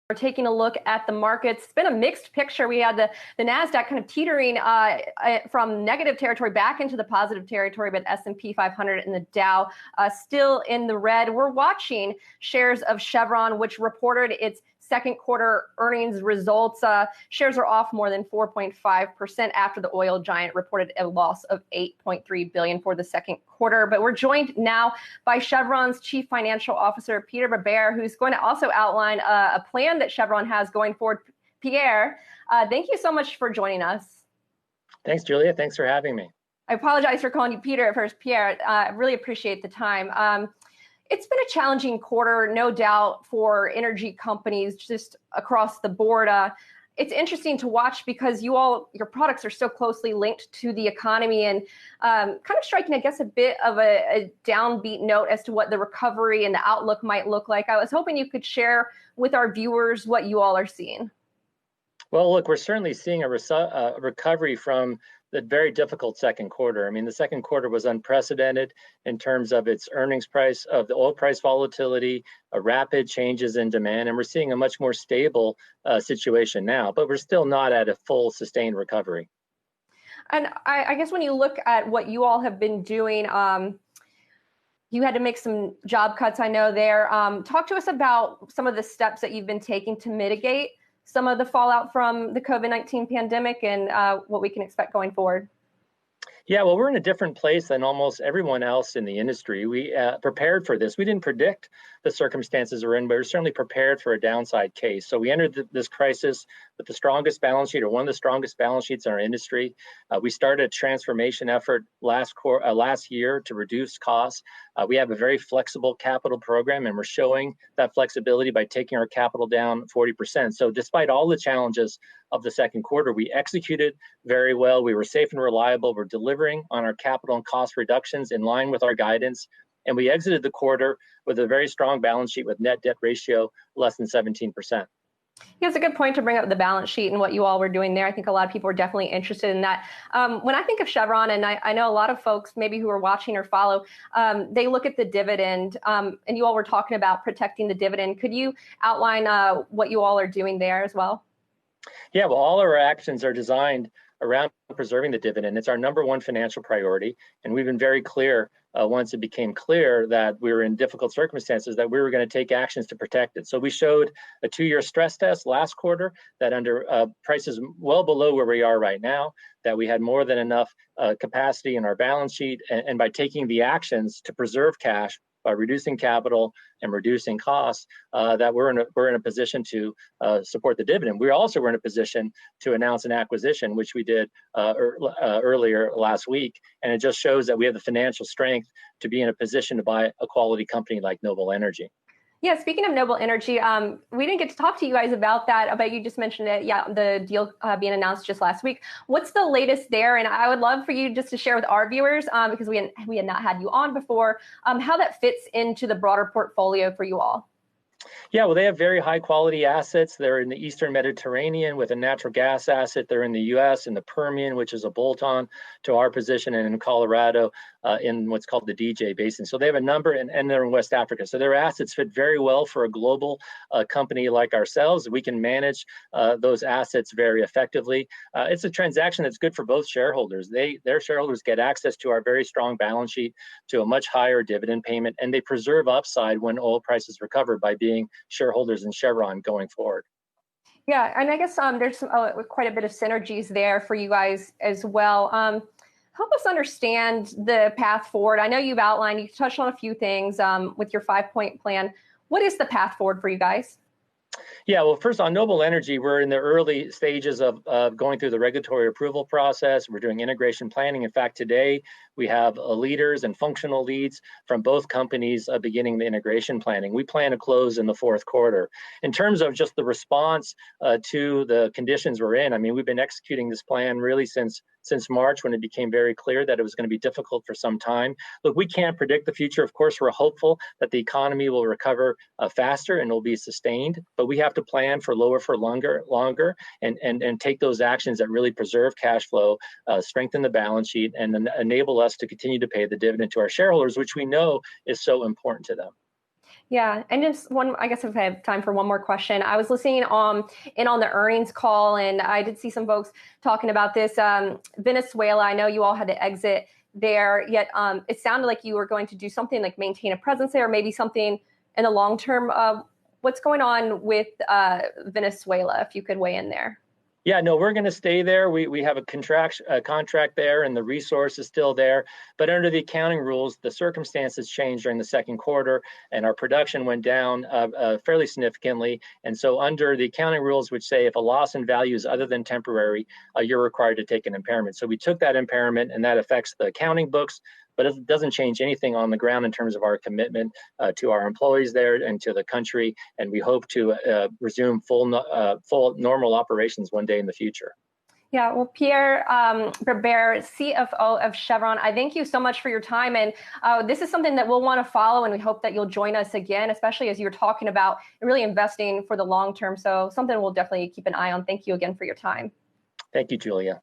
We're taking a look at the markets. It's been a mixed picture. We had the NASDAQ kind of teetering from negative territory back into the positive territory, but S&P 500 and the Dow still in the red. We're watching shares of Chevron, which reported its second quarter earnings results. Shares are off more than 4.5% after the oil giant reported a loss of $8.3 billion for the second quarter. But we're joined now by Chevron's Chief Financial Officer, Pierre Breber, who's going to also outline a plan that Chevron has going forward. Pierre, thank you so much for joining us. Thanks, Julia. Thanks for having me. I apologize for calling you Peter at first, Pierre. I really appreciate the time. It's been a challenging quarter, no doubt, for energy companies just across the board. It's interesting to watch because your products are so closely linked to the economy and kind of striking, I guess, a bit of a downbeat note as to what the recovery and the outlook might look like. I was hoping you could share with our viewers what you all are seeing. Well, look, we're certainly seeing a recovery from the very difficult second quarter. I mean, the second quarter was unprecedented in terms of its earnings price, of the oil price volatility, rapid changes in demand, and we're seeing a much more stable situation now, but we're still not at a full sustained recovery. And I guess when you look at what you all have been doing, you had to make some job cuts, I know there. Talk to us about some of the steps that you've been taking to mitigate some of the fallout from the COVID-19 pandemic and what we can expect going forward. Yeah, well, we're in a different place than almost everyone else in the industry. We prepared for this. We didn't predict the circumstances we're in, but we're certainly prepared for a downside case. So we entered this crisis with the strongest balance sheet, or one of the strongest balance sheets in our industry. We started a transformation effort last year to reduce costs. We have a very flexible capital program, and we're showing that flexibility by taking our capital down 40%. So despite all the challenges of the second quarter, we executed very well. We were safe and reliable. We're delivering on our capital and cost reductions in line with our guidance. And we exited the quarter with a very strong balance sheet with net debt ratio less than 17%. Yeah, it's a good point to bring up the balance sheet and what you all were doing there. I think a lot of people are definitely interested in that. When I think of Chevron, and I know a lot of folks maybe who are watching or follow, they look at the dividend, and you all were talking about protecting the dividend. Could you outline what you all are doing there as well? Yeah, well, all our actions are designed around preserving the dividend. It's our number one financial priority. And we've been very clear once it became clear that we were in difficult circumstances that we were going to take actions to protect it. So we showed a 2-year stress test last quarter that under prices well below where we are right now, that we had more than enough capacity in our balance sheet. And by taking the actions to preserve cash, by reducing capital and reducing costs, that we're in a position to support the dividend. We also were in a position to announce an acquisition, which we did earlier last week, and it just shows that we have the financial strength to be in a position to buy a quality company like Noble Energy. Yeah, speaking of Noble Energy, we didn't get to talk to you guys about that, but you just mentioned it. Yeah, the deal being announced just last week. What's the latest there? And I would love for you just to share with our viewers, because we had not had you on before, how that fits into the broader portfolio for you all. Yeah, well, they have very high quality assets. They're in the Eastern Mediterranean with a natural gas asset. They're in the U.S. in the Permian, which is a bolt-on to our position, and in Colorado in what's called the DJ Basin. So they have a number, and they're in West Africa. So their assets fit very well for a global company like ourselves. We can manage those assets very effectively. It's a transaction that's good for both shareholders. Their shareholders get access to our very strong balance sheet, to a much higher dividend payment, and they preserve upside when oil prices recover by being shareholders in Chevron going forward. Yeah, and I guess there's quite a bit of synergies there for you guys as well. Help us understand the path forward. I know you've outlined, you touched on a few things with your 5-point plan. What is the path forward for you guys? Yeah, well, first on Noble Energy, we're in the early stages of going through the regulatory approval process. We're doing integration planning. In fact, today we have leaders and functional leads from both companies beginning the integration planning. We plan to close in the fourth quarter. In terms of just the response to the conditions we're in, I mean, we've been executing this plan really since March, when it became very clear that it was going to be difficult for some time. Look, we can't predict the future. Of course, we're hopeful that the economy will recover faster and will be sustained, but we have to plan for lower for longer and take those actions that really preserve cash flow, strengthen the balance sheet, and enable us to continue to pay the dividend to our shareholders, which we know is so important to them. Yeah, and just one, I guess if I have time for one more question, I was listening in on the earnings call, and I did see some folks talking about this. Venezuela, I know you all had to exit there, yet it sounded like you were going to do something like maintain a presence there, maybe something in the long term. What's going on with Venezuela, if you could weigh in there? Yeah, no, we're going to stay there. We have a contract there, and the resource is still there. But under the accounting rules, the circumstances changed during the second quarter, and our production went down fairly significantly. And so, under the accounting rules, which say if a loss in value is other than temporary, you're required to take an impairment. So we took that impairment, and that affects the accounting books, but it doesn't change anything on the ground in terms of our commitment to our employees there and to the country. And we hope to resume full normal operations one day in the future. Yeah, well, Pierre Breber, CFO of Chevron, I thank you so much for your time. And this is something that we'll want to follow, and we hope that you'll join us again, especially as you're talking about really investing for the long term. So something we'll definitely keep an eye on. Thank you again for your time. Thank you, Julia.